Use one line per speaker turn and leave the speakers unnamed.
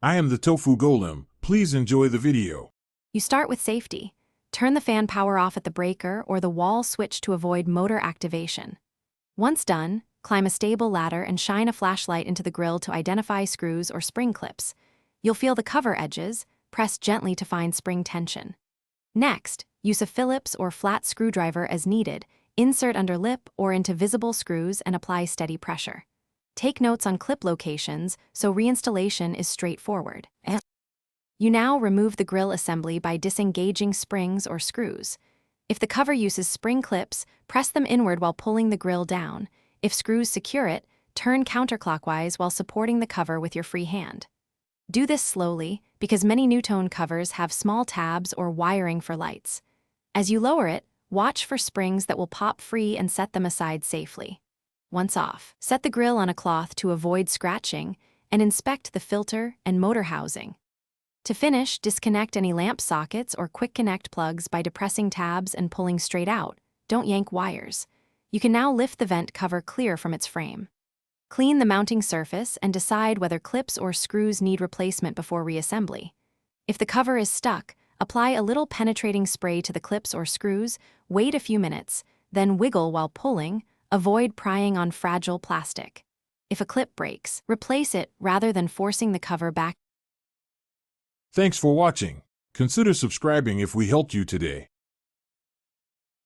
I am the tofu golem. Please enjoy the video.
You start with safety. Turn the fan power off at the breaker or the wall switch to avoid motor activation. Once done, climb a stable ladder and shine a flashlight into the grill to identify screws or spring clips. You'll feel the cover edges. Press gently to find spring tension. Next, use a Phillips or flat screwdriver as needed. Insert under lip or into visible screws and apply steady pressure. Take notes on clip locations so reinstallation is straightforward. You now remove the grill assembly by disengaging springs or screws. If the cover uses spring clips, press them inward while pulling the grill down. If screws secure it, turn counterclockwise while supporting the cover with your free hand. Do this slowly because many Nutone covers have small tabs or wiring for lights. As you lower it, watch for springs that will pop free and set them aside safely. Once off, set the grill on a cloth to avoid scratching and inspect the filter and motor housing. To finish, disconnect any lamp sockets or quick connect plugs by depressing tabs and pulling straight out. Don't yank wires. You can now lift the vent cover clear from its frame. Clean the mounting surface and decide whether clips or screws need replacement before reassembly. If the cover is stuck, apply a little penetrating spray to the clips or screws, wait a few minutes, then wiggle while pulling. Avoid prying on fragile plastic. If a clip breaks, replace it rather than forcing the cover back.
Thanks for watching. Consider subscribing if we helped you today.